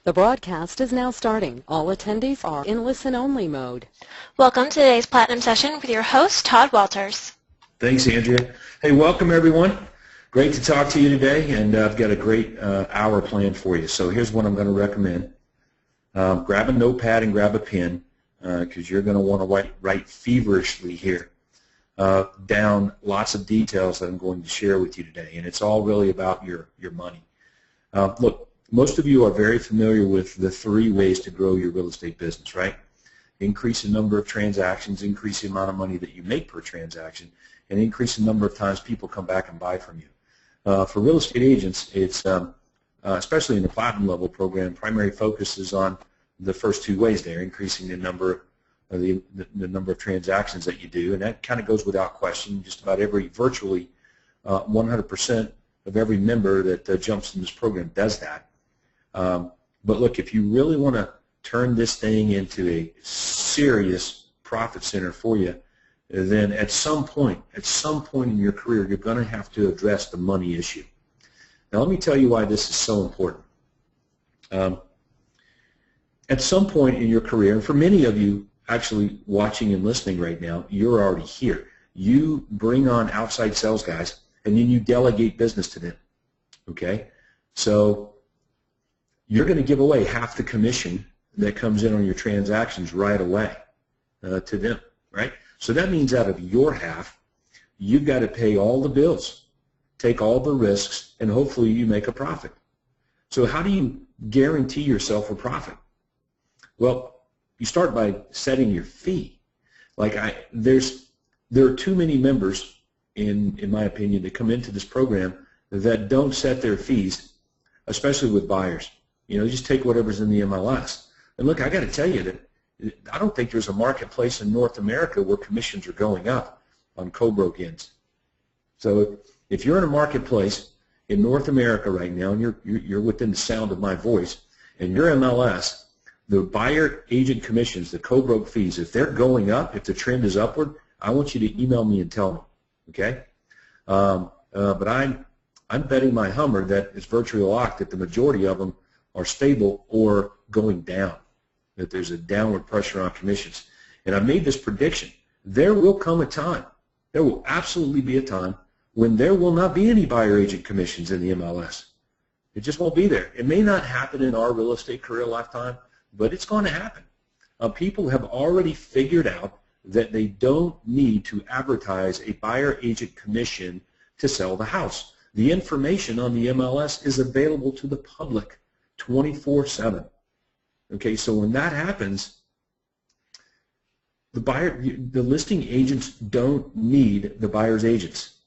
The broadcast is now starting. All attendees are in listen-only mode. Welcome to today's Platinum Session with your host, Todd Walters. Thanks, Andrea. Hey, welcome everyone. Great to talk to you today, and I've got a great hour planned for you. So here's what I'm going to recommend. Grab a notepad and grab a pen because you're going to want to write feverishly here down lots of details that I'm going to share with you today, and it's all really about your money. Look, most of you are very familiar with the 3 ways to grow your real estate business, right? Increase the number of transactions, increase the amount of money that you make per transaction, and increase the number of times people come back and buy from you. For real estate agents, it's especially in the Platinum level program, primary focus is on the first 2 ways there, increasing the number of transactions that you do, and that kind of goes without question. Just about virtually 100% of every member that jumps in this program does that. But look, if you really want to turn this thing into a serious profit center for you, then at some point in your career, you're going to have to address the money issue. Now, let me tell you why this is so important. At some point in your career, and for many of you actually watching and listening right now, you're already here. You bring on outside sales guys, and then you delegate business to them, okay? So you're going to give away half the commission that comes in on your transactions right away to them, right? So that means out of your half, you've got to pay all the bills, take all the risks, and hopefully you make a profit. So how do you guarantee yourself a profit? Well, you start by setting your fee. There are too many members, in my opinion, that come into this program that don't set their fees, especially with buyers. You know, just take whatever's in the MLS. And look, I got to tell you that I don't think there's a marketplace in North America where commissions are going up on co-broke-ins. So if you're in a marketplace in North America right now, and you're within the sound of my voice, and you're MLS, the buyer agent commissions, the co-broke fees, if they're going up, if the trend is upward, I want you to email me and tell me, okay? But I'm betting my Hummer that it's virtually locked that the majority of them are stable or going down, that there's a downward pressure on commissions. And I made this prediction. There will come a time, there will absolutely be a time when there will not be any buyer agent commissions in the MLS. It just won't be there. It may not happen in our real estate career lifetime, but it's going to happen. People have already figured out that they don't need to advertise a buyer agent commission to sell the house. The information on the MLS is available to the public 24/7. Okay, so when that happens, the listing agents don't need the buyer's agents.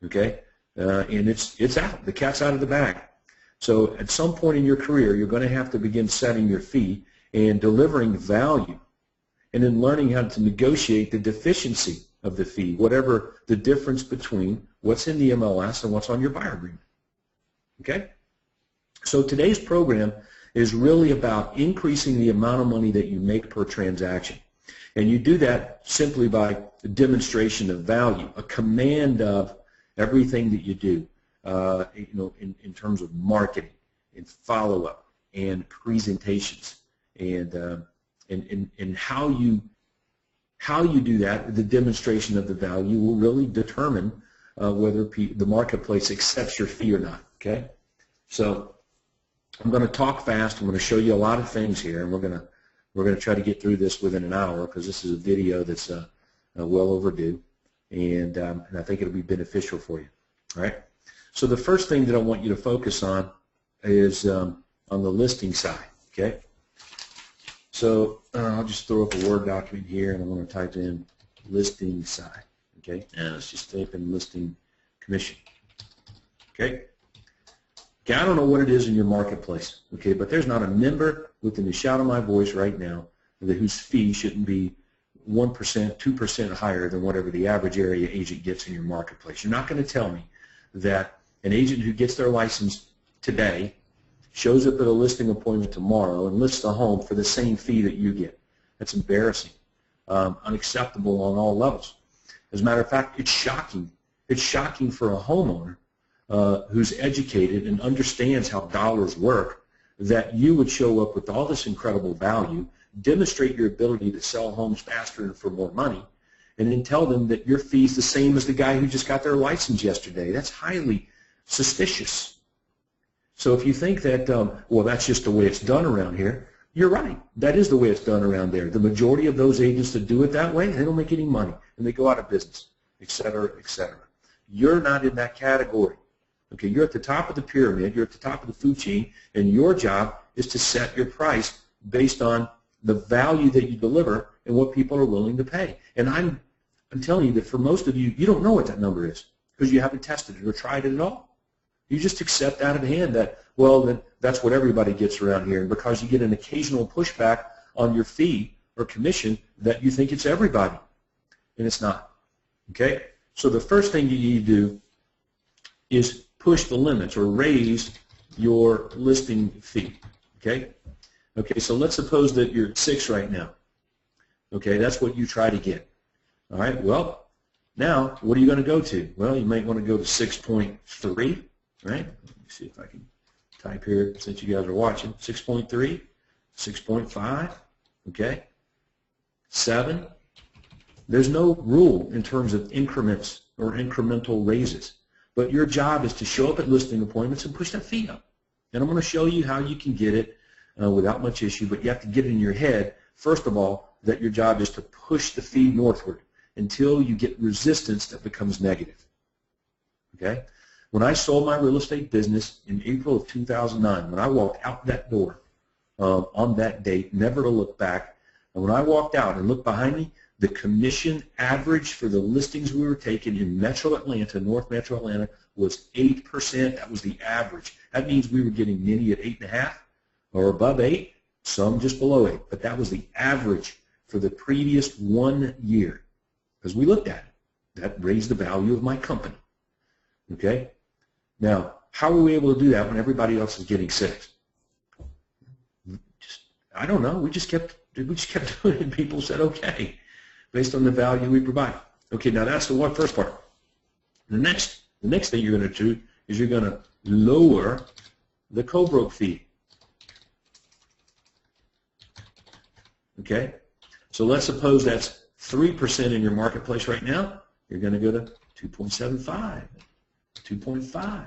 Okay, and it's out. The cat's out of the bag. So at some point in your career, you're going to have to begin setting your fee and delivering value, and then learning how to negotiate the deficiency of the fee, whatever the difference between what's in the MLS and what's on your buyer agreement. Okay? So today's program is really about increasing the amount of money that you make per transaction. And you do that simply by the demonstration of value, a command of everything that you do, in terms of marketing and follow-up and presentations and how you do that. The demonstration of the value will really determine whether the marketplace accepts your fee or not. Okay, so I'm going to talk fast. I'm going to show you a lot of things here, and we're going to try to get through this within an hour because this is a video that's well overdue, and I think it'll be beneficial for you. All right. So the first thing that I want you to focus on is on the listing side. Okay. So I'll just throw up a Word document here, and I'm going to type in listing side. Okay, and let's just type in listing commission. Okay. Okay, I don't know what it is in your marketplace. Okay, but there's not a member within the shout of my voice right now whose fee shouldn't be 1%, 2% higher than whatever the average area agent gets in your marketplace. You're not going to tell me that an agent who gets their license today shows up at a listing appointment tomorrow and lists a home for the same fee that you get. That's embarrassing, unacceptable on all levels. As a matter of fact, it's shocking. It's shocking for a homeowner who's educated and understands how dollars work that you would show up with all this incredible value, demonstrate your ability to sell homes faster and for more money, and then tell them that your fee is the same as the guy who just got their license yesterday. That's highly suspicious. So if you think that, well, that's just the way it's done around here, you're right. That is the way it's done around there. The majority of those agents that do it that way, they don't make any money, and they go out of business, et cetera, et cetera. You're not in that category. Okay, you're at the top of the pyramid, you're at the top of the food chain, and your job is to set your price based on the value that you deliver and what people are willing to pay. And I'm telling you that for most of you, you don't know what that number is because you haven't tested it or tried it at all. You just accept out of hand that, well, then that's what everybody gets around here, and because you get an occasional pushback on your fee or commission, that you think it's everybody, and it's not. Okay? So the first thing you need to do is push the limits or raise your listing fee. Okay? Okay, so let's suppose that you're at 6 right now. Okay, that's what you try to get. All right, well, now what are you going to go to? Well, you might want to go to 6.3, right? Let me see if I can type here since you guys are watching. 6.3, 6.5, okay? 7. There's no rule in terms of increments or incremental raises, but your job is to show up at listing appointments and push that fee up. And I'm going to show you how you can get it without much issue, but you have to get it in your head, first of all, that your job is to push the fee northward until you get resistance that becomes negative. Okay? When I sold my real estate business in April of 2009, when I walked out that door on that date, never to look back, and when I walked out and looked behind me, the commission average for the listings we were taking in Metro Atlanta, North Metro Atlanta, was 8%. That was the average. That means we were getting many at 8.5 or above 8, some just below 8. But that was the average for the previous 1 year because we looked at it. That raised the value of my company. Okay? Now, how are we able to do that when everybody else is getting 6? I don't know. We just kept doing it, and people said okay, based on the value we provide. Okay, now that's the first part. The next thing you're going to do is you're going to lower the co-broke fee. Okay, so let's suppose that's 3% in your marketplace right now. You're going to go to 2.75, 2.5,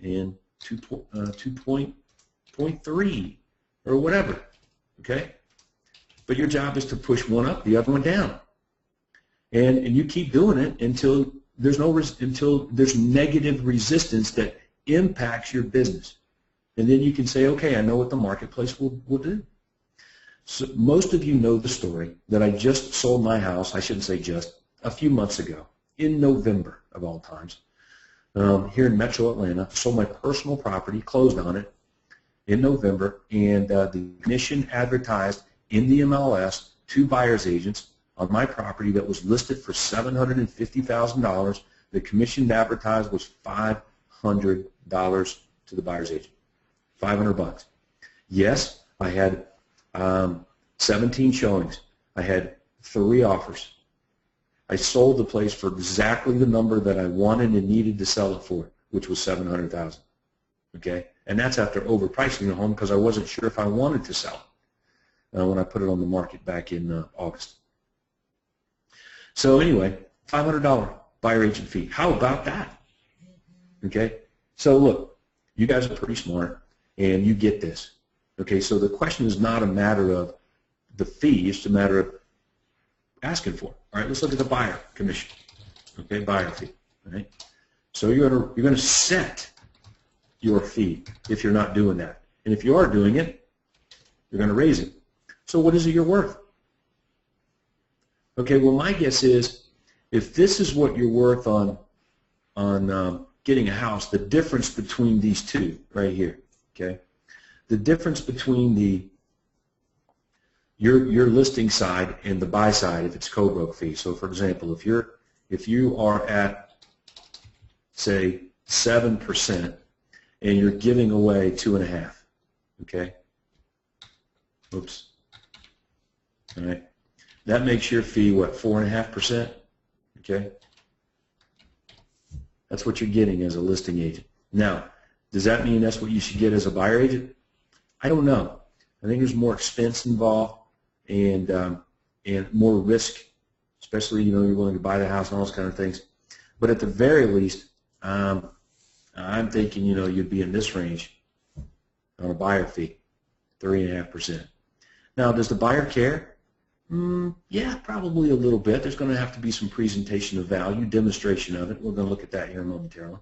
and 2.3 or whatever. Okay, but your job is to push one up, the other one down, and you keep doing it until there's negative resistance that impacts your business, and then you can say, okay, I know what the marketplace will do. So most of you know the story that I just sold my house, I shouldn't say just, a few months ago, in November of all times, here in Metro Atlanta. Sold my personal property, closed on it in November, and the commission advertised in the MLS to buyer's agents on my property that was listed for $750,000. The commission advertised was $500 to the buyer's agent, $500. Yes, I had 17 showings. I had 3 offers. I sold the place for exactly the number that I wanted and needed to sell it for, which was $700,000. Okay, and that's after overpricing the home because I wasn't sure if I wanted to sell it when I put it on the market back in August. So anyway, $500 buyer agent fee. How about that? Okay, so look, you guys are pretty smart and you get this. Okay, so the question is not a matter of the fee, it's a matter of asking for it. All right, let's look at the buyer commission. Okay, buyer fee. All right, so you're going to set your fee if you're not doing that, and if you are doing it, you're going to raise it. So what is it you're worth? Okay, well my guess is if this is what you're worth on getting a house, the difference between these two right here, okay, the difference between your listing side and the buy side, if it's co-broke fee. So for example, if you are at say 7% and you're giving away 2.5, okay? Oops. All right. That makes your fee what, 4.5%? Okay. That's what you're getting as a listing agent. Now, does that mean that's what you should get as a buyer agent? I don't know. I think there's more expense involved and more risk, especially, you know, you're willing to buy the house and all those kind of things. But at the very least, I'm thinking, you know, you'd be in this range on a buyer fee, 3.5%. Now, does the buyer care? Yeah, probably a little bit. There's going to have to be some presentation of value, demonstration of it. We're going to look at that here momentarily.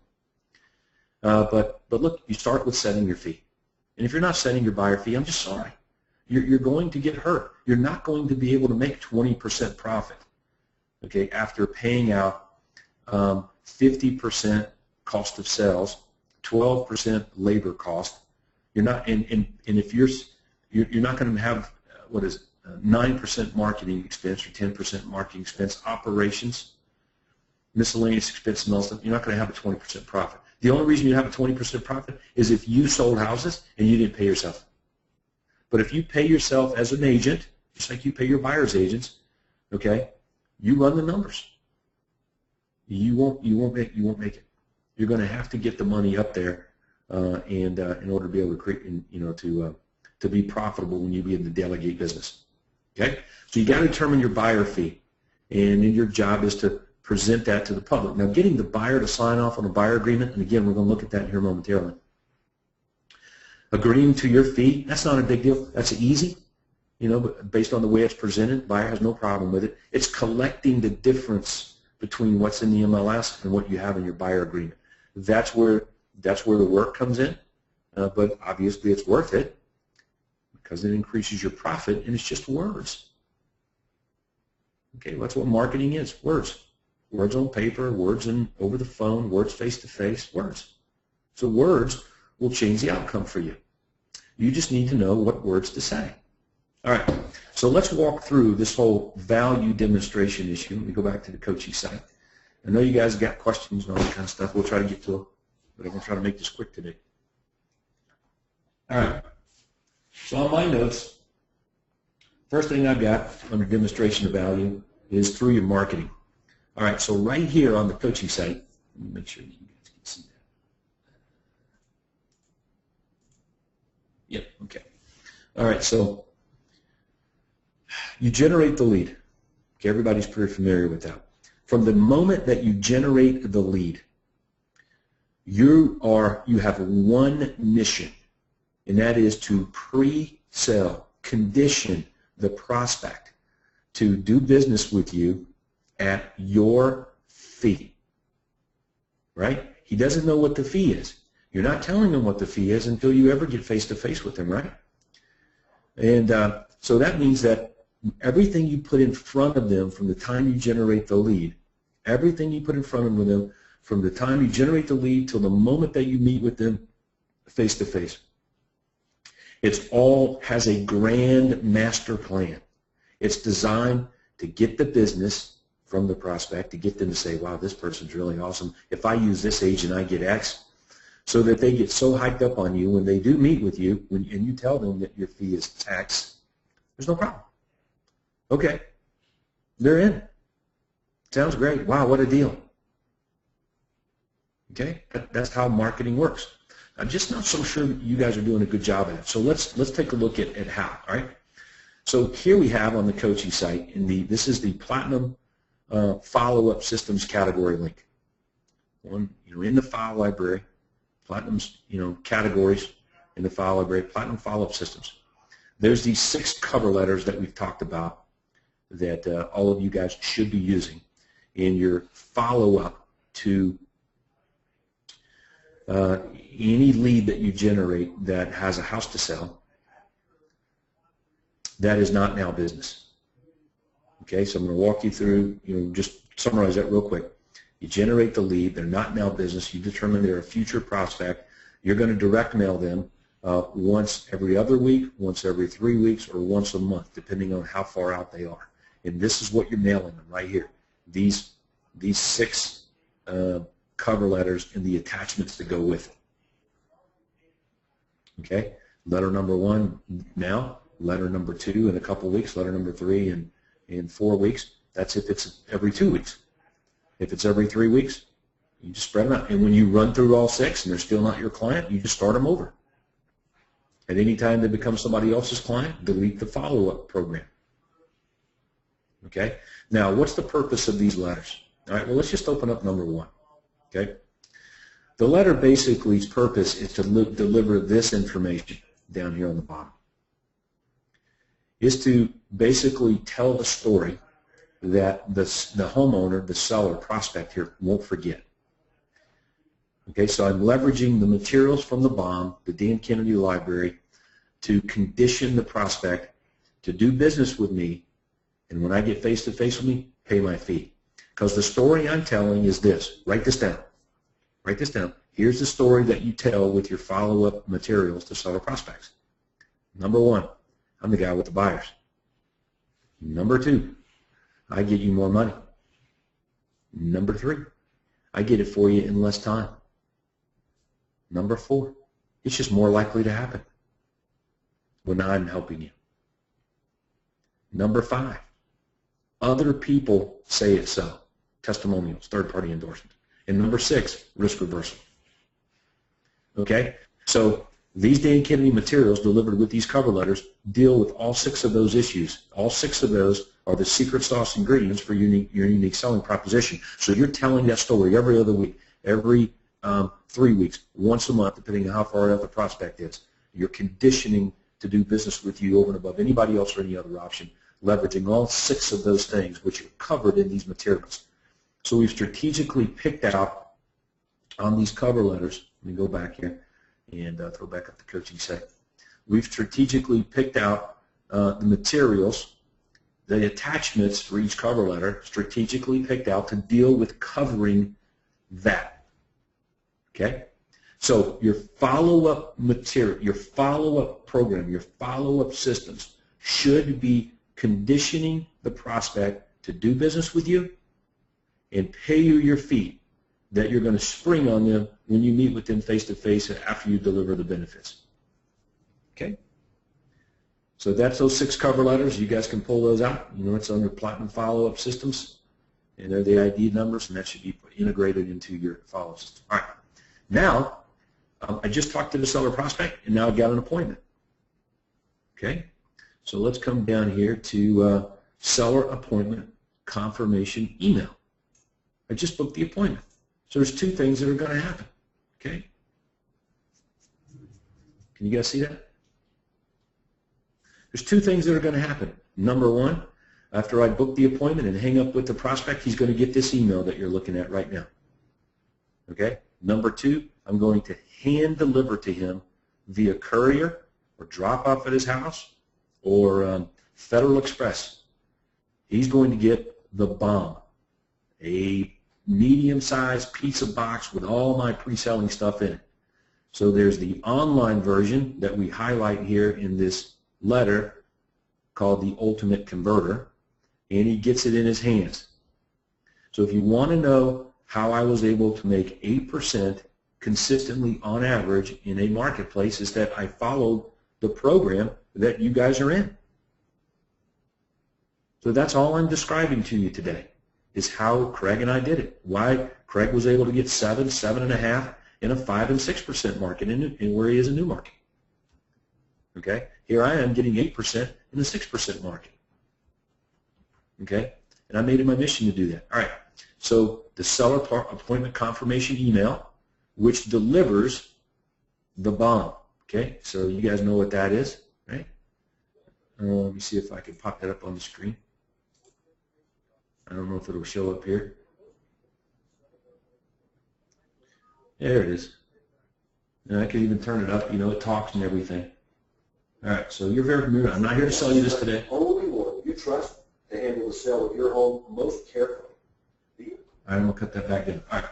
But look, you start with setting your fee. And if you're not setting your buyer fee, I'm just sorry. You're going to get hurt. You're not going to be able to make 20% profit, okay, after paying out 50% cost of sales, 12% labor cost. You're not, and if you're not going to have, what is it, 9% marketing expense or 10% marketing expense, operations, miscellaneous expense and all stuff, you're not going to have a 20% profit. The only reason you have a 20% profit is if you sold houses and you didn't pay yourself. But if you pay yourself as an agent, just like you pay your buyer's agents, okay, you run the numbers. You won't make it. You're going to have to get the money up there, in order to be able to create, you know, to be profitable when you be in the delegate business. Okay, so you got to determine your buyer fee, and then your job is to present that to the public. Now, getting the buyer to sign off on a buyer agreement, and again, we're going to look at that here momentarily. Agreeing to your fee, that's not a big deal. That's easy, you know, but based on the way it's presented, buyer has no problem with it. It's collecting the difference between what's in the MLS and what you have in your buyer agreement. That's where the work comes in, but obviously it's worth it because it increases your profit, and it's just words. Okay, that's what marketing is, words. Words on paper, words over the phone, words face-to-face, words. So words will change the outcome for you. You just need to know what words to say. All right, so let's walk through this whole value demonstration issue. Let me go back to the coaching site. I know you guys got questions and all that kind of stuff. We'll try to get to them, but I'm going to try to make this quick today. All right, so on my notes, first thing I've got under demonstration of value is through your marketing. All right, so right here on the coaching site, let me make sure you guys can see that. Yep, okay. All right, so you generate the lead. Okay, everybody's pretty familiar with that. From the moment that you generate the lead, you have one mission, and that is to pre-sell, condition the prospect to do business with you at your fee, right? He doesn't know what the fee is. You're not telling him what the fee is until you ever get face-to-face with him, right? And so that means that everything you put in front of them from the time you generate the lead, everything you put in front of them from the time you generate the lead till the moment that you meet with them face-to-face, it's all has a grand master plan. It's designed to get the business from the prospect, to get them to say, wow, this person's really awesome. If I use this agent, I get X. So that they get so hyped up on you when they do meet with you, and you tell them that your fee is X, there's no problem. Okay, they're in. Sounds great. Wow, what a deal. Okay, that's how marketing works. I'm just not so sure that you guys are doing a good job at it. So let's take a look at how. All right. So here we have on the coaching site, this is the Platinum Follow-Up Systems category link. In the file library, Platinum's categories in the file library, Platinum Follow-Up Systems. There's these 6 cover letters that we've talked about that all of you guys should be using in your follow-up to any lead that you generate that has a house to sell that is not now business. Okay, so I'm going to walk you through, just summarize that real quick. You generate the lead, they're not now business, you determine they're a future prospect, you're going to direct mail them once every other week, once every 3 weeks, or once a month, depending on how far out they are. And this is what you're mailing them right here. These 6 cover letters and the attachments that go with it. Okay, letter number 1 now, letter number 2 in a couple weeks, letter number 3 in 4 weeks. That's if it's every 2 weeks. If it's every 3 weeks, you just spread them out. And when you run through all 6 and they're still not your client, you just start them over. At any time they become somebody else's client, delete the follow-up program. Okay? Now, what's the purpose of these letters? All right, well, let's just open up number one. Okay? The letter basically's purpose is to deliver this information down here on the bottom. Is to basically tell the story that the homeowner, the seller, prospect here won't forget. Okay, so I'm leveraging the materials from the BOM, the Dan Kennedy Library, to condition the prospect to do business with me, and when I get face-to-face with me, pay my fee. Because the story I'm telling is this. Write this down. Write this down. Here's the story that you tell with your follow-up materials to seller prospects. Number one, I'm the guy with the buyers. Number two, I get you more money. Number three, I get it for you in less time. Number four, it's just more likely to happen when I'm helping you. Number five, other people say it's so. Testimonials, third-party endorsements. And number six, risk reversal. Okay? So these Dan Kennedy materials delivered with these cover letters deal with all six of those issues. All six of those are the secret sauce ingredients for your unique selling proposition. So you're telling that story every other week, every 3 weeks, once a month, depending on how far out the prospect is. You're conditioning to do business with you over and above anybody else or any other option, leveraging all six of those things which are covered in these materials. So we've strategically picked out on these cover letters, let me go back here and throw back up the coaching set. We've strategically picked out the materials, the attachments for each cover letter, strategically picked out to deal with covering that. Okay? So your follow-up material, your follow-up program, your follow-up systems should be conditioning the prospect to do business with you and pay you your fee that you're going to spring on them when you meet with them face-to-face after you deliver the benefits. Okay? So that's those six cover letters. You guys can pull those out. You know, it's under Platinum Follow-Up Systems, and they're the ID numbers, and that should be integrated into your follow-up system. All right. Now, I just talked to the seller prospect, and now I've got an appointment. Okay? So let's come down here to seller appointment confirmation email. I just booked the appointment. So there's two things that are going to happen. Okay? Can you guys see that? There's two things that are going to happen. Number one, after I book the appointment and hang up with the prospect, he's going to get this email that you're looking at right now. Okay? Number two, I'm going to hand deliver to him via courier or drop off at his house or Federal Express. He's going to get the BOM, a medium-sized pizza box with all my pre-selling stuff in it. So there's the online version that we highlight here in this letter called the Ultimate Converter, and he gets it in his hands. So if you want to know how I was able to make 8% consistently on average in a marketplace, is that I followed the program that you guys are in. So that's all I'm describing to you today, is how Craig and I did it. Why Craig was able to get 7, 7.5 in a 5 and 6% market in where he is in new market. Okay? Here I am getting 8% in the 6% market. Okay? And I made it my mission to do that. All right. So the seller appointment confirmation email, which delivers the BOM. Okay? So you guys know what that is, right? Let me see if I can pop that up on the screen. I don't know if it'll show up here. There it is. And I can even turn it up. You know, it talks and everything. All right, so you're very familiar. I'm not here to sell you this today. Only one you trust to handle the sale of your home most carefully. I'm going to cut that back in. All right.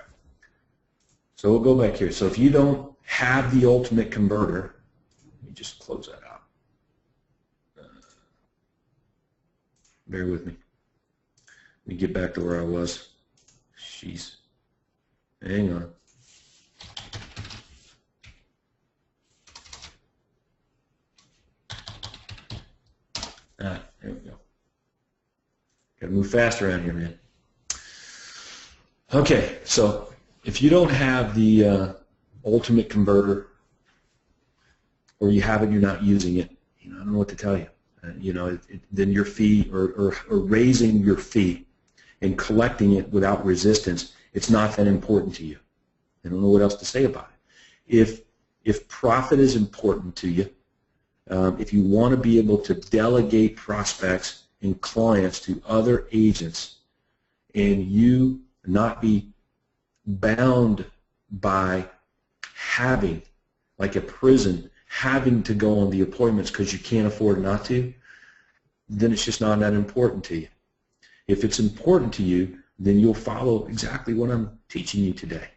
So we'll go back here. So if you don't have the Ultimate Converter, let me just close that out. Bear with me. Let me get back to where I was. Jeez. Hang on. Ah, there we go. Got to move fast around here, man. Okay, so if you don't have the Ultimate Converter, or you have it and you're not using it, I don't know what to tell you. Then your fee or raising your fee and collecting it without resistance, it's not that important to you. I don't know what else to say about it. If profit is important to you, if you want to be able to delegate prospects and clients to other agents and you not be bound by having, like a prison, having to go on the appointments because you can't afford not to, then it's just not that important to you. If it's important to you, then you'll follow exactly what I'm teaching you today,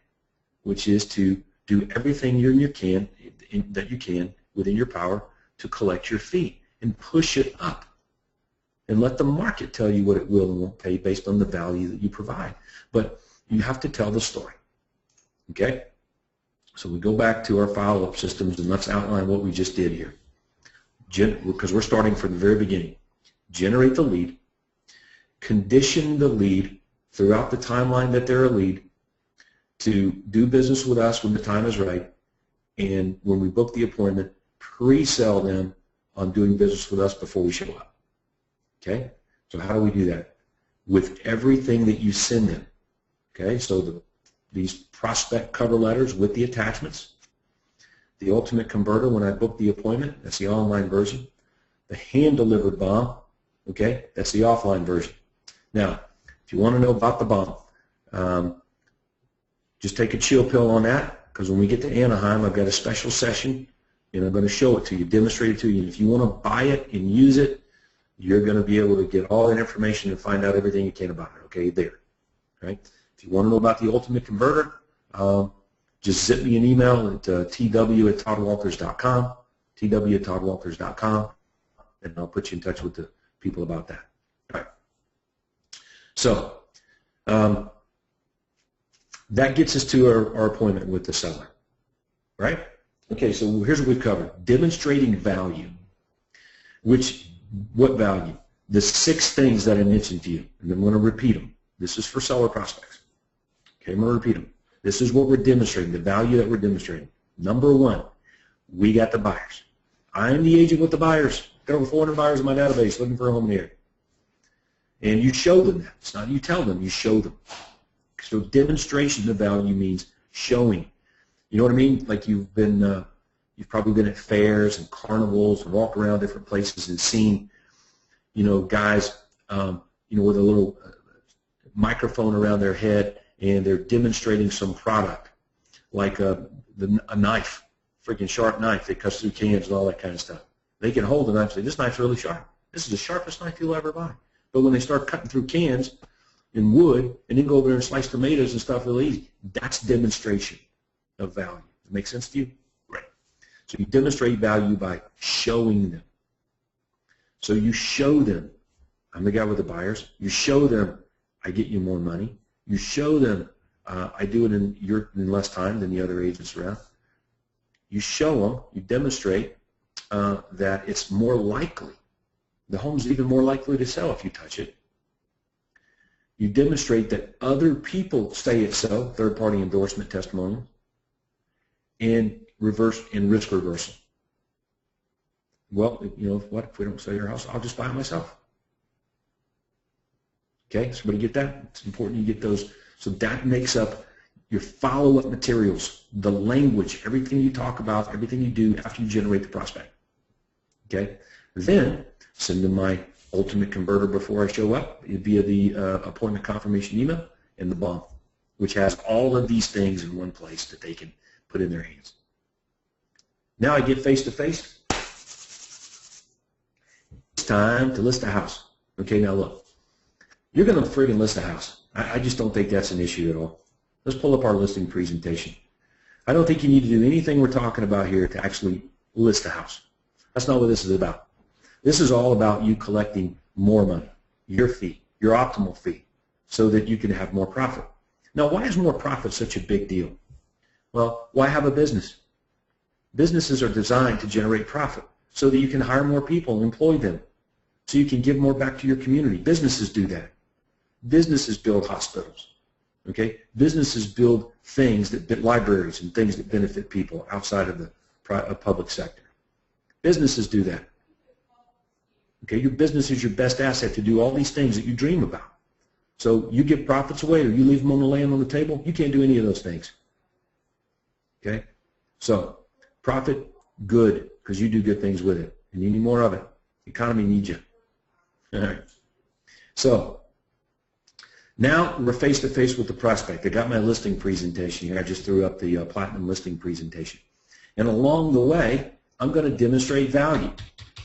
which is to do everything that you can within your power to collect your fee and push it up and let the market tell you what it will and won't pay based on the value that you provide. But you have to tell the story. Okay? So we go back to our follow-up systems and let's outline what we just did here. Because we're starting from the very beginning. Generate the lead, condition the lead throughout the timeline that they're a lead to do business with us when the time is right, and when we book the appointment, pre-sell them on doing business with us before we show up. Okay? So how do we do that? With everything that you send them. Okay? So these prospect cover letters with the attachments, the ultimate converter when I book the appointment, that's the online version, the hand-delivered bomb, okay, that's the offline version. Now, if you want to know about the bomb, just take a chill pill on that, because when we get to Anaheim, I've got a special session, and I'm going to show it to you, demonstrate it to you. And if you want to buy it and use it, you're going to be able to get all that information and find out everything you can about it, okay, there. Right? If you want to know about the ultimate converter, just zip me an email at tw@toddwalters.com, tw@toddwalters.com, and I'll put you in touch with the people about that. All right. So that gets us to our appointment with the seller, right? Okay, so here's what we've covered. Demonstrating value. What value? The 6 things that I mentioned to you, and I'm going to repeat them. This is for seller prospects. Okay, I'm going to repeat them. This is what we're demonstrating, the value that we're demonstrating. Number 1, we got the buyers. I'm the agent with the buyers. Got over 400 buyers in my database looking for a home in the area. And you show them that. It's not you tell them, you show them. So demonstration of value means showing. You know what I mean? Like you've probably been at fairs and carnivals and walked around different places and seen, guys, with a little microphone around their head, and they're demonstrating some product, like a knife, freaking sharp knife that cuts through cans and all that kind of stuff. They can hold the knife and say, this knife's really sharp. This is the sharpest knife you'll ever buy. But when they start cutting through cans and wood and then go over there and slice tomatoes and stuff really easy, that's demonstration of value. Does that make sense to you? Right. So you demonstrate value by showing them. So you show them, I'm the guy with the buyers. You show them, I get you more money. You show them, I do it in less time than the other agents around. You show them, you demonstrate that it's more likely. The home's even more likely to sell if you touch it. You demonstrate that other people say it's so, third-party endorsement testimonial, and risk reversal. Well, what if we don't sell your house? I'll just buy it myself. Okay, somebody get that? It's important you get those. So that makes up your follow-up materials, the language, everything you talk about, everything you do after you generate the prospect. Okay, then send them my ultimate converter before I show up via the appointment confirmation email and the bomb, which has all of these things in one place that they can put in their hands. Now I get face-to-face. It's time to list a house. Okay, now look. You're going to friggin' list a house. I just don't think that's an issue at all. Let's pull up our listing presentation. I don't think you need to do anything we're talking about here to actually list a house. That's not what this is about. This is all about you collecting more money, your fee, your optimal fee, so that you can have more profit. Now, why is more profit such a big deal? Well, why have a business? Businesses are designed to generate profit so that you can hire more people and employ them, so you can give more back to your community. Businesses do that. Businesses build hospitals. Okay? Businesses build things libraries and things that benefit people outside of the public sector. Businesses do that. Okay, your business is your best asset to do all these things that you dream about. So you give profits away or you leave them on the land on the table, you can't do any of those things. Okay, so profit, good, because you do good things with it, and you need more of it. The economy needs you. All right. So now we're face-to-face with the prospect. I got my listing presentation here. I just threw up the Platinum listing presentation. And along the way, I'm going to demonstrate value.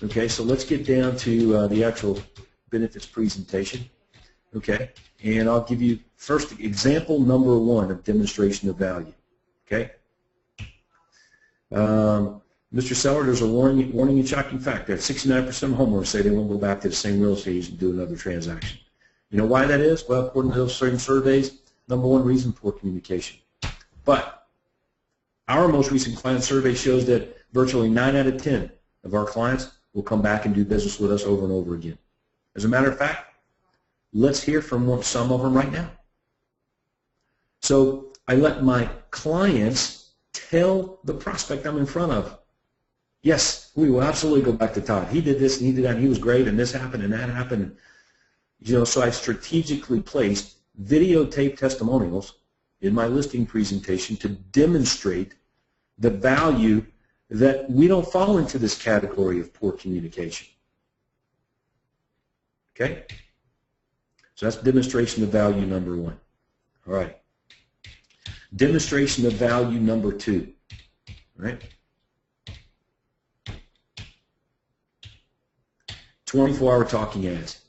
Okay, so let's get down to the actual benefits presentation. Okay, and I'll give you first example number 1 of demonstration of value. Okay. Mr. Seller, there's a warning and shocking fact that 69% of homeowners say they won't go back to the same real estate agent and do another transaction. You know why that is? Well, according to those same surveys, number 1 reason, poor communication. But our most recent client survey shows that virtually 9 out of 10 of our clients will come back and do business with us over and over again. As a matter of fact, let's hear from some of them right now. So I let my clients tell the prospect I'm in front of, yes, we will absolutely go back to Todd. He did this and he did that and he was great and this happened and that happened. You know, so I strategically placed videotape testimonials in my listing presentation to demonstrate the value that we don't fall into this category of poor communication. Okay? So that's demonstration of value number 1. All right. Demonstration of value number 2. All right? 24-hour talking ads.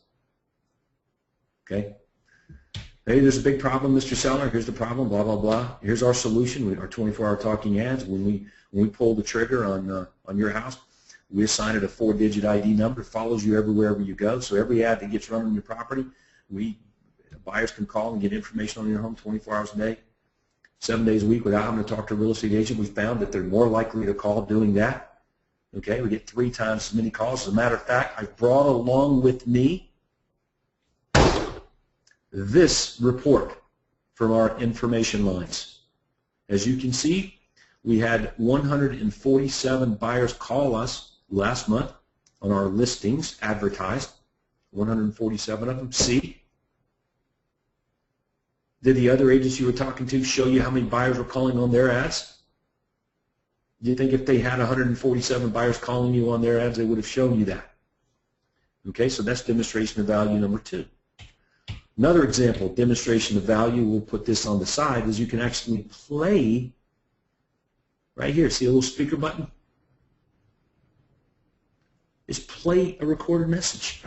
Okay? Hey, there's a big problem, Mr. Seller. Here's the problem, blah, blah, blah. Here's our solution, our 24-hour talking ads. When we pull the trigger on your house, we assign it a 4-digit ID number. It follows you wherever you go. So every ad that gets run on your property, buyers can call and get information on your home 24 hours a day, 7 days a week without having to talk to a real estate agent. We found that they're more likely to call doing that. Okay, we get 3 times as many calls. As a matter of fact, I've brought along with me this report from our information lines. As you can see, we had 147 buyers call us last month on our listings advertised, 147 of them. See? Did the other agents you were talking to show you how many buyers were calling on their ads? Do you think if they had 147 buyers calling you on their ads, they would have shown you that? Okay, so that's demonstration of value number 2. Another example, demonstration of value, we'll put this on the side, is you can actually play right here. See a little speaker button? Just play a recorded message.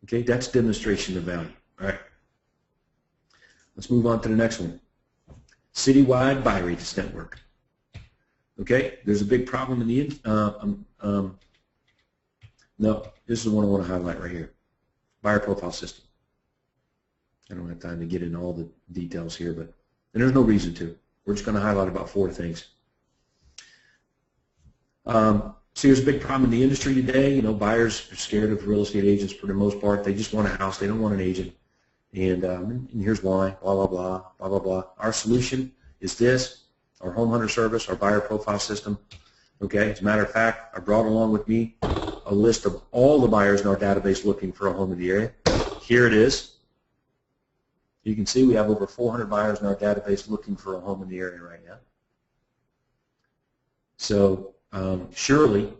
Okay, that's demonstration of value. All right. Let's move on to the next one. Citywide buyer agents network. Okay, there's a big problem in the no, this is the one I want to highlight right here. Buyer profile system. I don't have time to get into all the details here, and there's no reason to. We're just going to highlight about 4 things. So here's a big problem in the industry today. You know, buyers are scared of real estate agents for the most part. They just want a house. They don't want an agent. And here's why, blah, blah, blah, blah, blah, blah. Our solution is this, our home hunter service, our buyer profile system. Okay, as a matter of fact, I brought along with me a list of all the buyers in our database looking for a home in the area. Here it is. You can see we have over 400 buyers in our database looking for a home in the area right now. So surely,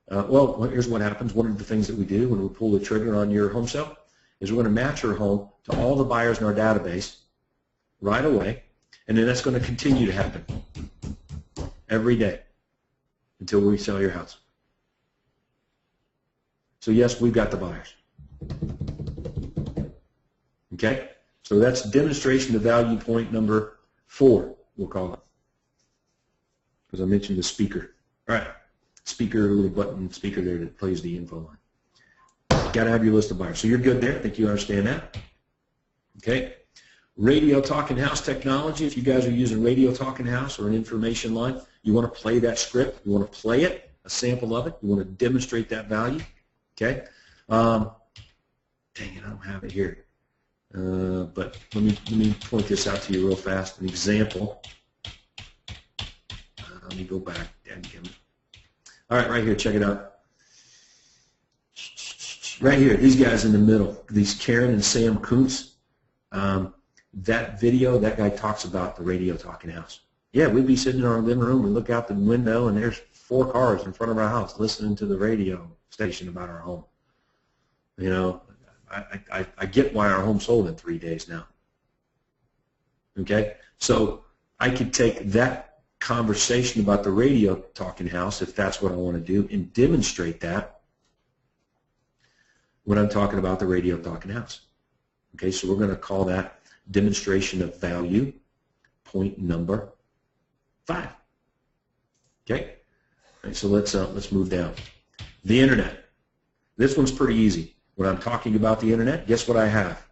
well, here's what happens. One of the things that we do when we pull the trigger on your home sale is we're going to match your home to all the buyers in our database right away, and then that's going to continue to happen every day until we sell your house. So yes, we've got the buyers. Okay? So that's demonstration of value point number 4, we'll call it. Because I mentioned the speaker. All right. Speaker, little button speaker there that plays the info line. Got to have your list of buyers. So you're good there. I think you understand that. Okay. Radio Talking House technology. If you guys are using Radio Talking House or an information line, you want to play that script. You want to play it, a sample of it. You want to demonstrate that value. Okay. Dang it, I don't have it here. But let me point this out to you real fast. An example. Let me go back. All right, right here, check it out. Right here, these guys in the middle, these Karen and Sam Kuntz. That video, that guy talks about the radio talking house. Yeah, we'd be sitting in our living room, we look out the window, and there's 4 cars in front of our house listening to the radio station about our home. You know, I get why our home sold in 3 days now. Okay, so I could take that conversation about the radio talking house, if that's what I want to do, and demonstrate that when I'm talking about the radio talking house. Okay, so we're going to call that demonstration of value, point number 5. Okay, all right, so let's move down. The internet. This one's pretty easy. When I'm talking about the internet, guess what I have?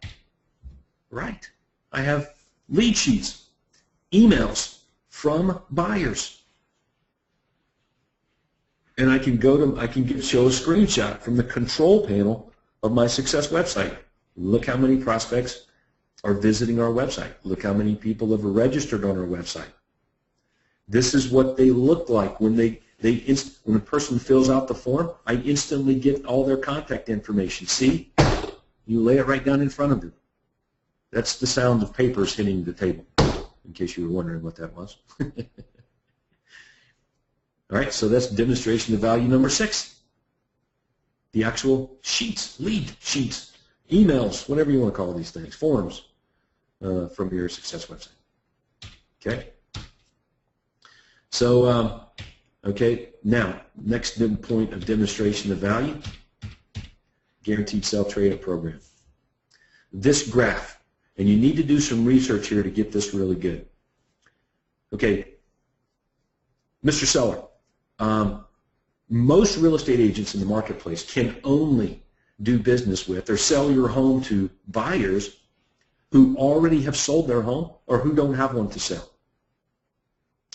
Right, I have lead sheets, emails from buyers, and I can show a screenshot from the control panel of my Success website. Look how many prospects are visiting our website. Look how many people have registered on our website. This is what they look like when when a person fills out the form. I instantly get all their contact information. See, you lay it right down in front of them. That's the sound of papers hitting the table, in case you were wondering what that was. All right, so that's demonstration of value number 6. The actual sheets, lead sheets, emails, whatever you want to call these things, forms from your Success website. Okay? So, okay, now, next point of demonstration of value, guaranteed sell trade-up program. This graph, and you need to do some research here to get this really good. Okay, Mr. Seller, most real estate agents in the marketplace can only do business with or sell your home to buyers who already have sold their home or who don't have one to sell.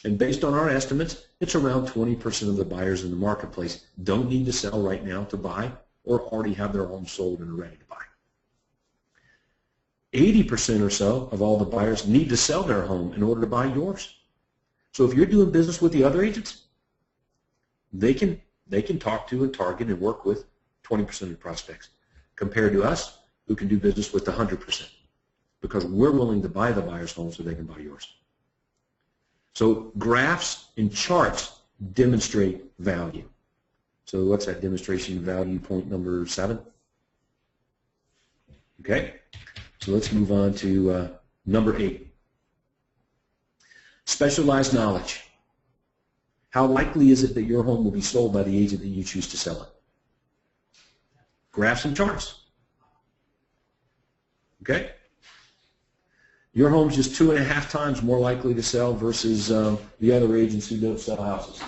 And based on our estimates, it's around 20% of the buyers in the marketplace don't need to sell right now to buy or already have their home sold and are ready to buy. 80% or so of all the buyers need to sell their home in order to buy yours. So if you're doing business with the other agents, they can talk to and target and work with 20% of the prospects, compared to us, who can do business with 100%, because we're willing to buy the buyer's home so they can buy yours. So graphs and charts demonstrate value. So what's that demonstration of value, point number 7? Okay, so let's move on to number 8. Specialized knowledge. How likely is it that your home will be sold by the agent that you choose to sell it? Graphs and charts. Okay? Your home's just 2.5 times more likely to sell versus the other agents who don't sell houses.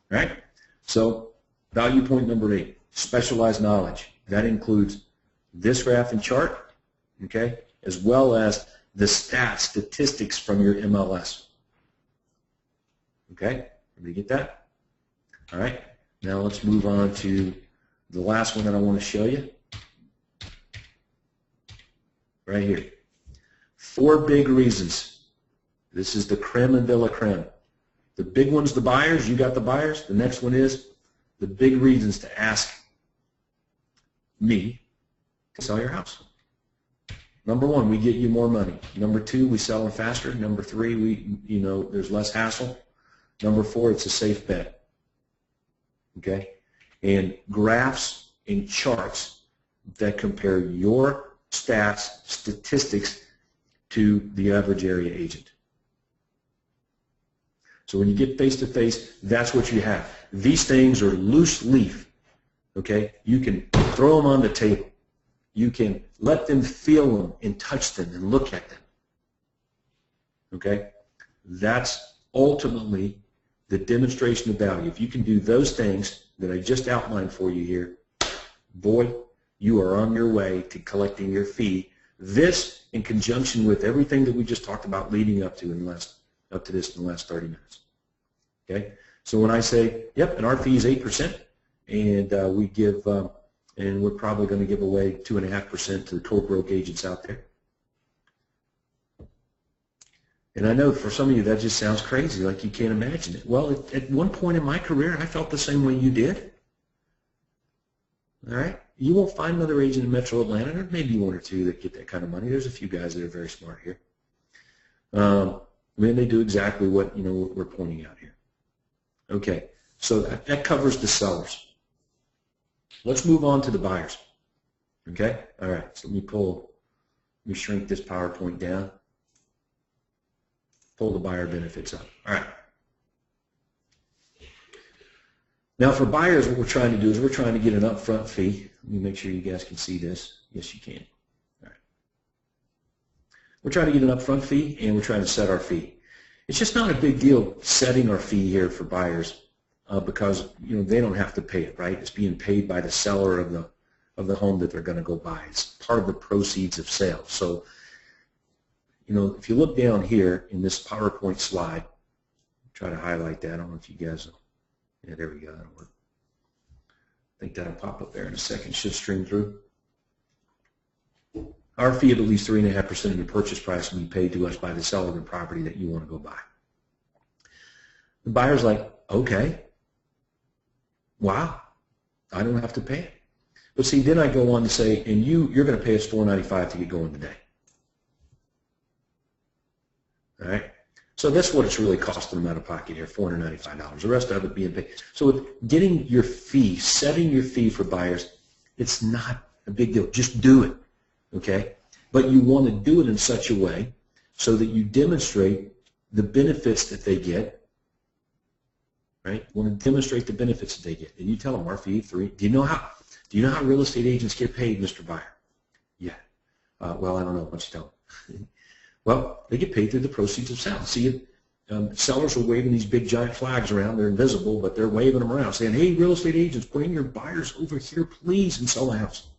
Right? So, value point number 8, specialized knowledge. That includes this graph and chart, okay, as well as the statistics from your MLS. Okay? Everybody get that? All right. Now let's move on to the last one that I want to show you. Right here. 4 big reasons. This is the creme and de la creme. The big one's the buyers. You got the buyers. The next one is the big reasons to ask me to sell your house. Number 1, we get you more money. Number 2, we sell them faster. Number 3, there's less hassle. Number 4, it's a safe bet. Okay? And graphs and charts that compare your stats, statistics to the average area agent. So when you get face-to-face, that's what you have. These things are loose leaf. Okay? You can throw them on the table. You can let them feel them and touch them and look at them. Okay? That's ultimately the demonstration of value. If you can do those things that I just outlined for you here, boy, you are on your way to collecting your fee. This, in conjunction with everything that we just talked about leading up to in the last 30 minutes. Okay? So when I say, yep, and our fee is 8%, and we give, and we're probably going to give away 2.5% to the co-broke agents out there. And I know for some of you that just sounds crazy, like you can't imagine it. Well, at one point in my career, I felt the same way you did. All right? You won't find another agent in Metro Atlanta. There may be one or two that get that kind of money. There's a few guys that are very smart here. I mean, they do exactly what what we're pointing out here. Okay, so that covers the sellers. Let's move on to the buyers. Okay, all right. So let me shrink this PowerPoint down. Pull the buyer benefits up. All right. Now for buyers, what we're trying to do is we're trying to get an upfront fee. Let me make sure you guys can see this. Yes, you can. All right. We're trying to get an upfront fee, and we're trying to set our fee. It's just not a big deal setting our fee here for buyers because they don't have to pay it, right? It's being paid by the seller of the home that they're going to go buy. It's part of the proceeds of sale. So, if you look down here in this PowerPoint slide, try to highlight that. I don't know if you guys will. Yeah, there we go. That'll work. I think that'll pop up there in a second. Should stream through. Our fee of at least 3.5% of the purchase price will be paid to us by the seller of the property that you want to go buy. The buyer's like, okay, wow, I don't have to pay it. But see, then I go on to say, and you're going to pay us $495 to get going today. All right? So that's what it's really costing them out of pocket here, $495. The rest of it being paid. So with getting your fee, setting your fee for buyers, it's not a big deal. Just do it, okay? But you want to do it in such a way so that you demonstrate the benefits that they get, right? You want to demonstrate the benefits that they get. And you tell them our fee, $3. Do you know how real estate agents get paid, Mr. Buyer? Yeah. Well, I don't know. Why don't you tell them? Well, they get paid through the proceeds of sale. See, sellers are waving these big giant flags around. They're invisible, but they're waving them around, saying, hey, real estate agents, bring your buyers over here, please, and sell a house.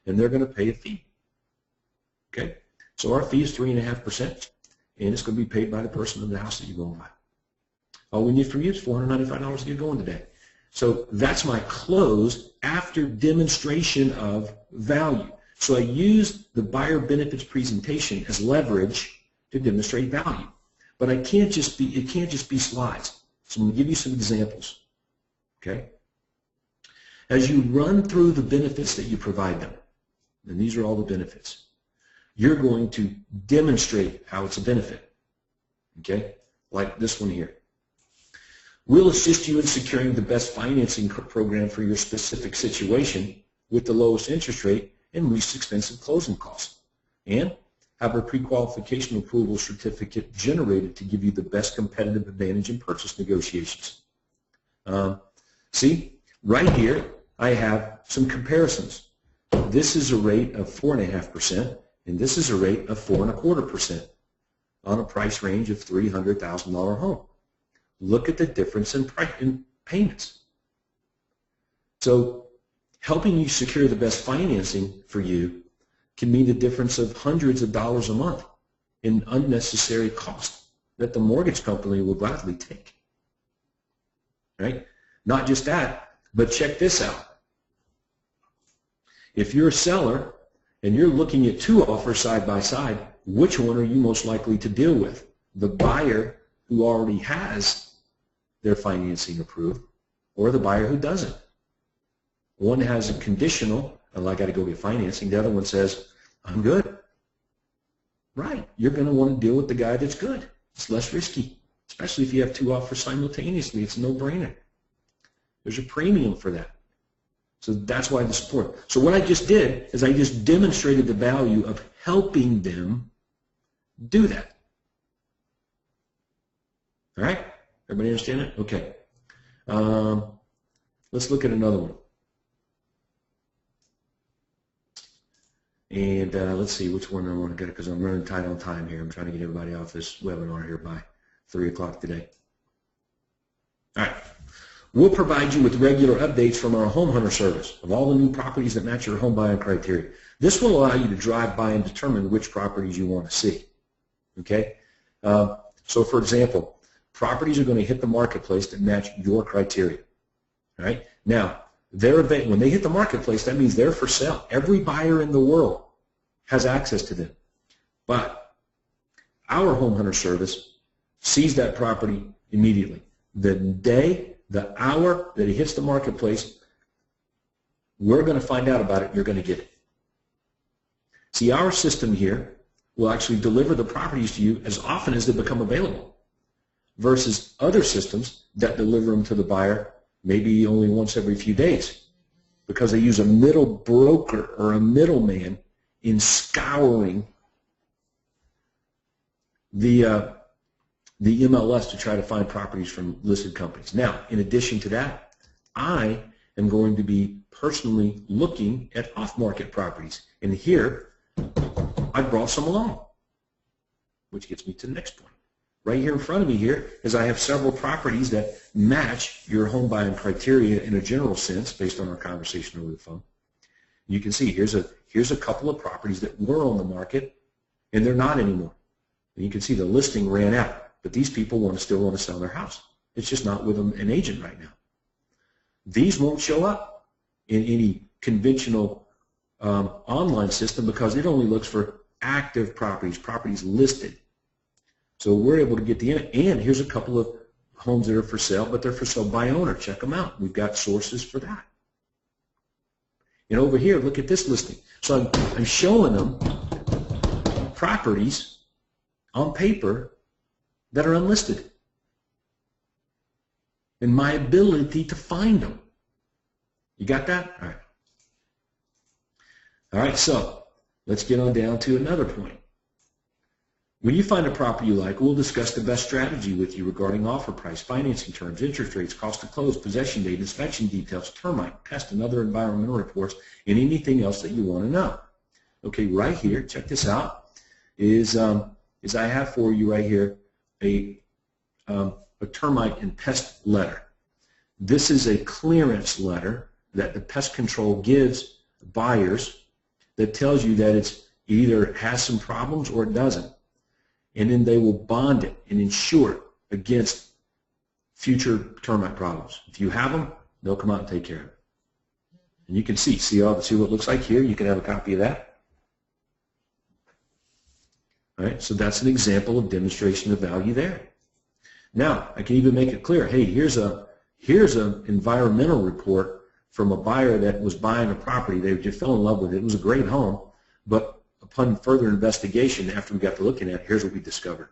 And they're going to pay a fee. Okay? So our fee is 3.5%, and it's going to be paid by the person in the house that you're going to buy. All we need from you is $495 to get going today. So that's my close after demonstration of value. So I use the buyer benefits presentation as leverage to demonstrate value. But it can't just be slides. So I'm going to give you some examples. Okay? As you run through the benefits that you provide them, and these are all the benefits, you're going to demonstrate how it's a benefit. Okay? Like this one here. We'll assist you in securing the best financing program for your specific situation with the lowest interest rate and least expensive closing costs, and have a pre-qualification approval certificate generated to give you the best competitive advantage in purchase negotiations. See, right here I have some comparisons. This is a rate of 4.5%, and this is a rate of 4.25% on a price range of $300,000 home. Look at the difference in payments. So helping you secure the best financing for you can mean the difference of hundreds of dollars a month in unnecessary cost that the mortgage company will gladly take. Right? Not just that, but check this out. If you're a seller and you're looking at two offers side by side, which one are you most likely to deal with? The buyer who already has their financing approved, or the buyer who doesn't? One has a conditional, and I got to go get financing. The other one says, I'm good. Right. You're going to want to deal with the guy that's good. It's less risky, especially if you have two offers simultaneously. It's a no-brainer. There's a premium for that. So that's why the support. So what I just did is I just demonstrated the value of helping them do that. All right? Everybody understand that? Okay. Let's look at another one. And let's see which one I want to get, because I'm running tight on time here. I'm trying to get everybody off this webinar here by 3 o'clock today. All right. We'll provide you with regular updates from our Home Hunter service of all the new properties that match your home buying criteria. This will allow you to drive by and determine which properties you want to see. Okay? So, for example, properties are going to hit the marketplace that match your criteria. All right? Now, when they hit the marketplace, that means they're for sale. Every buyer in the world has access to them. But Our home hunter service sees that property immediately. The day, the hour that it hits the marketplace, we're going to find out about it, you're going to get it. See, our system here will actually deliver the properties to you as often as they become available, versus other systems that deliver them to the buyer maybe only once every few days, because they use a middle broker or a middleman in scouring the MLS to try to find properties from listed companies. Now, in addition to that, I am going to be personally looking at off-market properties. And here, I brought some along, which gets me to the next point. Right here in front of me here is I have several properties that match your home buying criteria in a general sense based on our conversation over the phone. You can see here's a couple of properties that were on the market and they're not anymore. And you can see the listing ran out, but these people still want to sell their house. It's just not with an agent right now. These won't show up in any conventional online system because it only looks for active properties listed. So we're able to get and here's a couple of homes that are for sale, but they're for sale by owner. Check them out. We've got sources for that. And over here, look at this listing. So I'm showing them properties on paper that are unlisted and my ability to find them. You got that? All right. All right, so let's get on down to another point. When you find a property you like, we'll discuss the best strategy with you regarding offer price, financing terms, interest rates, cost to close, possession date, inspection details, termite, pest, and other environmental reports, and anything else that you want to know. Okay, right here, check this out, is I have for you right here a termite and pest letter. This is a clearance letter that the pest control gives buyers that tells you that it either has some problems or it doesn't. And then they will bond it and insure it against future termite problems. If you have them, they'll come out and take care of it. And you can see what it looks like here. You can have a copy of that. All right, so that's an example of demonstration of value there. Now, I can even make it clear, hey, here's an environmental report from a buyer that was buying a property. They just fell in love with it. It was a great home, but upon further investigation, after we got to looking at it, here's what we discovered.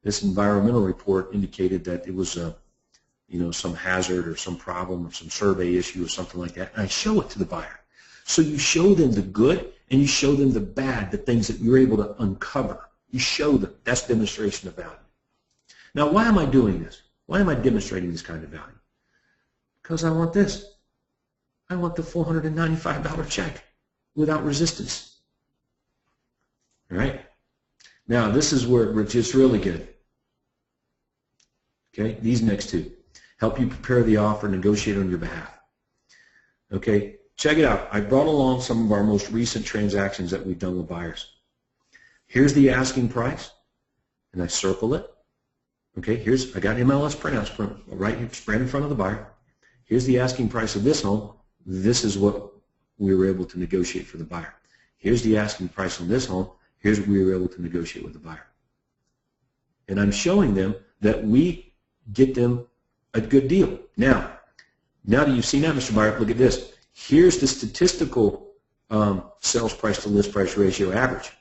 This environmental report indicated that it was some hazard or some problem or some survey issue or something like that, and I show it to the buyer. So you show them the good and you show them the bad, the things that you're able to uncover. You show them. That's demonstration of value. Now, why am I doing this? Why am I demonstrating this kind of value? Because I want this. I want the $495 check without resistance. All right? Now, this is where it's just really good. Okay? These next two. Help you prepare the offer, negotiate on your behalf. Okay? Check it out. I brought along some of our most recent transactions that we've done with buyers. Here's the asking price, and I circle it. Okay, I got MLS printouts right here, spread in front of the buyer. Here's the asking price of this home. This is what we were able to negotiate for the buyer. Here's the asking price on this home. Here's what we were able to negotiate with the buyer. And I'm showing them that we get them a good deal. Now that you've seen that, Mr. Buyer, look at this. Here's the statistical sales price to list price ratio average.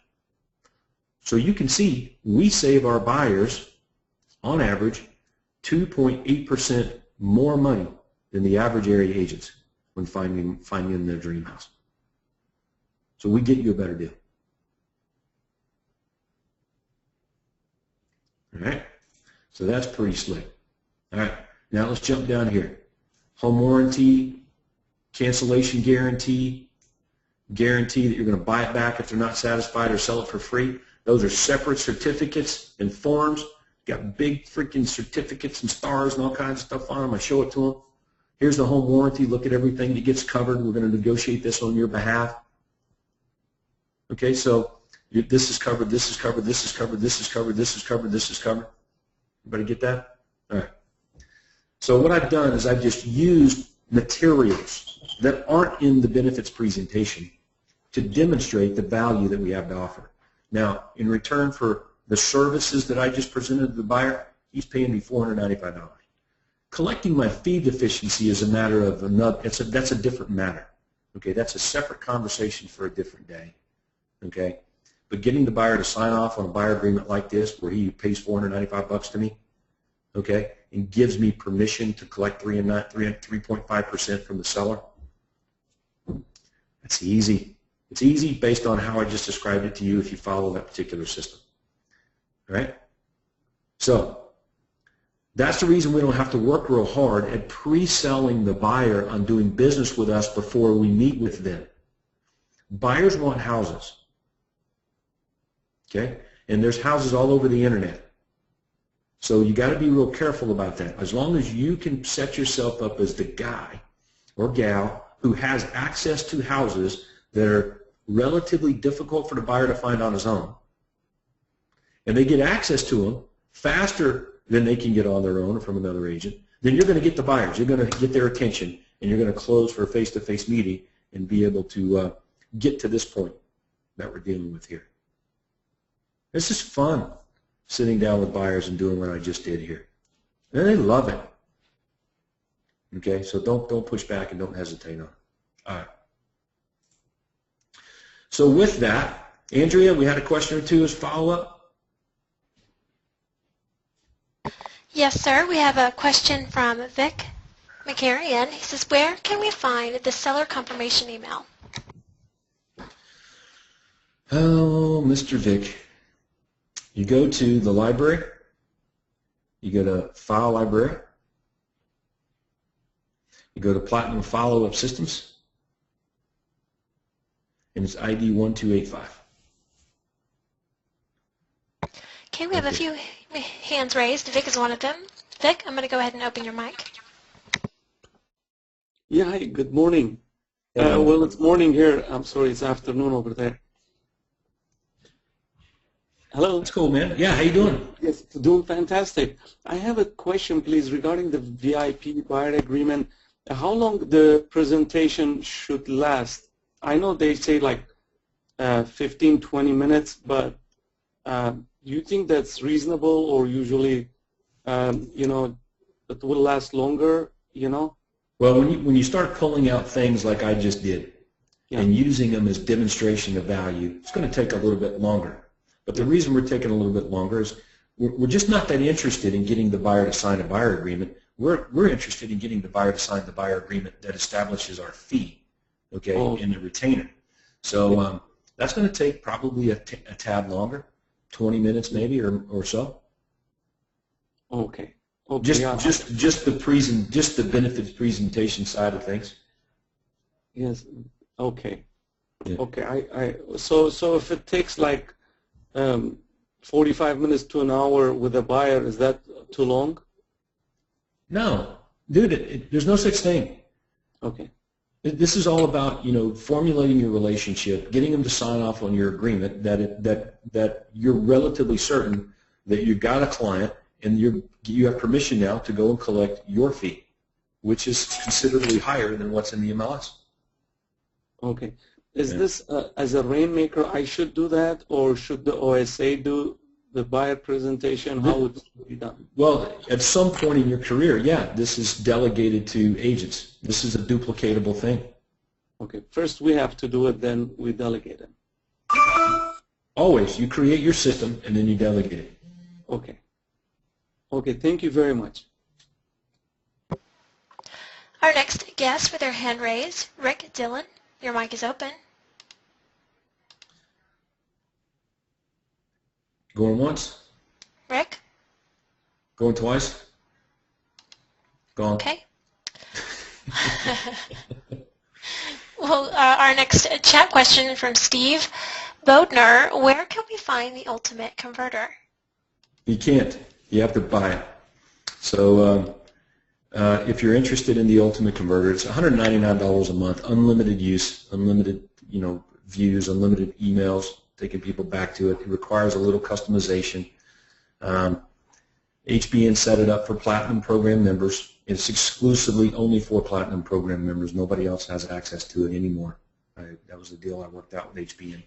So you can see we save our buyers, on average, 2.8% more money than the average area agents when finding their dream house. So we get you a better deal. All right? So that's pretty slick. All right, now let's jump down here. Home warranty, cancellation guarantee that you're going to buy it back if they're not satisfied or sell it for free. Those are separate certificates and forms. Got big freaking certificates and stars and all kinds of stuff on them. I show it to them. Here's the home warranty. Look at everything that gets covered. We're going to negotiate this on your behalf. Okay, so this is covered, this is covered, this is covered, this is covered, this is covered, this is covered. Everybody get that? All right. So what I've done is I've just used materials that aren't in the benefits presentation to demonstrate the value that we have to offer. Now, in return for the services that I just presented to the buyer, he's paying me $495. Collecting my fee deficiency is a matter of another. That's a different matter. Okay, that's a separate conversation for a different day. Okay, but getting the buyer to sign off on a buyer agreement like this, where he pays $495 to me, okay, and gives me permission to collect 3.5% from the seller. That's easy. It's easy based on how I just described it to you if you follow that particular system. All right? So that's the reason we don't have to work real hard at pre-selling the buyer on doing business with us before we meet with them. Buyers want houses. Okay? And there's houses all over the internet. So you got to be real careful about that. As long as you can set yourself up as the guy or gal who has access to houses that are relatively difficult for the buyer to find on his own, and they get access to them faster than they can get on their own or from another agent, then you're going to get the buyers. You're going to get their attention, and you're going to close for a face-to-face meeting and be able to get to this point that we're dealing with here. This is fun, sitting down with buyers and doing what I just did here. And they love it. Okay, so don't push back and don't hesitate on it. All right. So with that, Andrea, we had a question or two as follow-up. Yes, sir. We have a question from Vic McCarrion. He says, where can we find the seller confirmation email? Oh, Mr. Vic. You go to the library. You go to File Library. You go to Platinum Follow-Up Systems. And it's ID 1285. Okay, we have a few hands raised. Vic is one of them. Vic, I'm going to go ahead and open your mic. Yeah, hi, good morning. Well, it's morning here. I'm sorry, it's afternoon over there. Hello? That's cool, man. Yeah, how you doing? Yes, doing fantastic. I have a question, please, regarding the VIP buyer agreement. How long the presentation should last? I know they say like 15, 20 minutes, but do you think that's reasonable, or usually, you know, it will last longer, you know? Well, when you start pulling out things like I just did, yeah, and using them as demonstration of value, it's going to take a little bit longer. But the reason we're taking a little bit longer is we're just not that interested in getting the buyer to sign a buyer agreement. We're interested in getting the buyer to sign the buyer agreement that establishes our fee, okay, in the retainer. So that's going to take probably a tad longer, 20 minutes maybe or so. Okay. Just the benefits presentation side of things. Yes. Okay. Yeah. Okay. So if it takes like 45 minutes to an hour with a buyer, is that too long? No, dude. There's no such thing. Okay. This is all about, you know, formulating your relationship, getting them to sign off on your agreement that you're relatively certain that you've got a client and you have permission now to go and collect your fee, which is considerably higher than what's in the MLS. Okay. Is this as a rainmaker I should do that, or should the OSA do the buyer presentation? How would it be done? Well, at some point in your career, yeah, this is delegated to agents. This is a duplicatable thing. Okay. First we have to do it, then we delegate it. Always. You create your system, and then you delegate it. Okay. Okay. Thank you very much. Our next guest with their hand raised, Rick Dillon. Your mic is open. Going once? Rick? Going twice? Gone. Okay. Well, our next chat question from Steve Bodner. Where can we find the ultimate converter? You can't. You have to buy it. So if you're interested in the ultimate converter, it's $199 a month, unlimited use, unlimited, you know, views, unlimited emails, taking people back to it. It requires a little customization. HBN set it up for Platinum Program members. It's exclusively only for Platinum Program members. Nobody else has access to it anymore. That was the deal I worked out with HBN.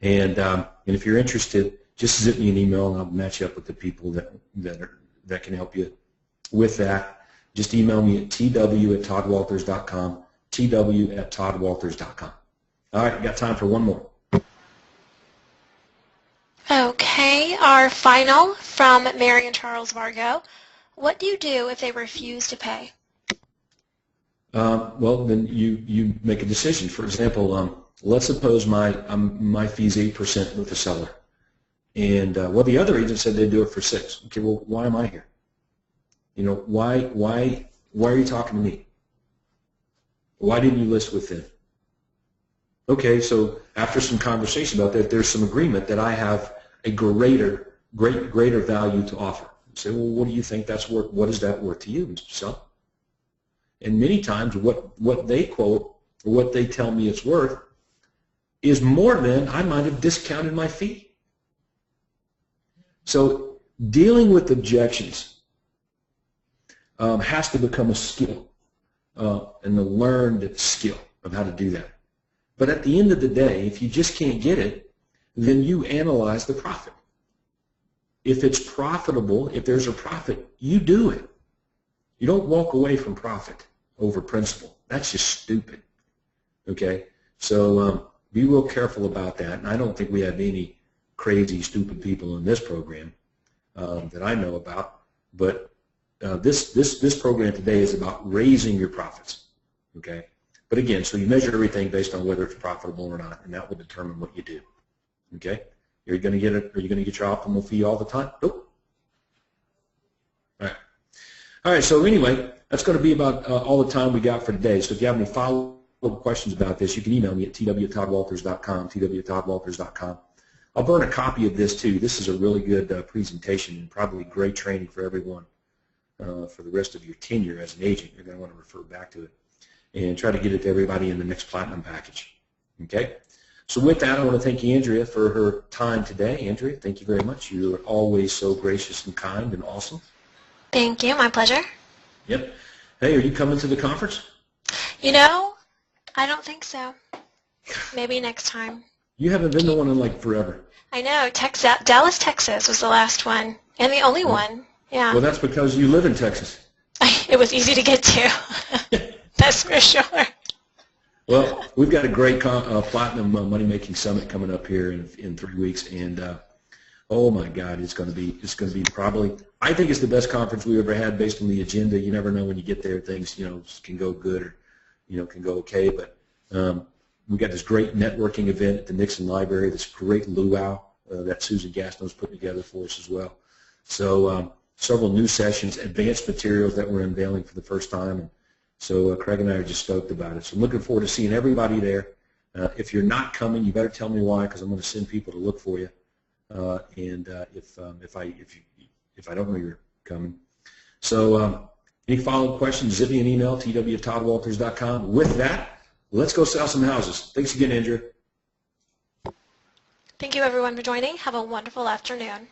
And if you're interested, just zip me an email and I'll match you up with the people that can help you with that. Just email me at tw@toddwalters.com, tw@toddwalters.com. All right, got time for one more. Okay, our final from Mary and Charles Vargo. What do you do if they refuse to pay? Well, then you make a decision. For example, let's suppose my fee's 8% with the seller, and well, the other agent said they'd do it for 6. Okay, well, why am I here? You know, why are you talking to me? Why didn't you list with them? Okay, so after some conversation about that, there's some agreement that I have a greater value to offer. You say, well, what do you think that's worth? What is that worth to you, Mr. Seller? And many times what they quote or what they tell me it's worth is more than I might have discounted my fee. So dealing with objections has to become a skill and a learned skill of how to do that. But at the end of the day, if you just can't get it, then you analyze the profit. If it's profitable, if there's a profit, you do it. You don't walk away from profit over principle. That's just stupid. Okay? So be real careful about that. And I don't think we have any crazy, stupid people in this program that I know about. But this program today is about raising your profits. Okay? But again, so you measure everything based on whether it's profitable or not, and that will determine what you do. Okay? Are you going to get it? Are you going to get your optimal fee all the time? Nope. All right, so anyway, that's going to be about all the time we got for today. So if you have any follow-up questions about this, you can email me at tw@toddwalters.com, tw@toddwalters.com. I'll burn a copy of this too. This is a really good presentation and probably great training for everyone for the rest of your tenure as an agent. You're going to want to refer back to it and try to get it to everybody in the next Platinum package. Okay? So with that, I want to thank Andrea for her time today. Andrea, thank you very much. You're always so gracious and kind and awesome. Thank you. My pleasure. Yep. Hey, are you coming to the conference? You know, I don't think so. Maybe next time. You haven't been to one in like forever. I know. Dallas, Texas was the last one and the only one. Yeah. Well, that's because you live in Texas. It was easy to get to. That's for sure. Well, we've got a great Platinum Money-Making Summit coming up here in 3 weeks, and oh my God, it's going to be probably, I think it's the best conference we've ever had based on the agenda. You never know when you get there, things can go good or can go okay. But we've got this great networking event at the Nixon Library, this great luau that Susan Gaston's putting together for us as well. So several new sessions, advanced materials that we're unveiling for the first time. And so Craig and I are just stoked about it. So I'm looking forward to seeing everybody there. If you're not coming, you better tell me why, because I'm going to send people to look for you. If I don't know you're coming. So any follow-up questions, zip me an email, tw@toddwalters.com. With that, let's go sell some houses. Thanks again, Andrea. Thank you, everyone, for joining. Have a wonderful afternoon.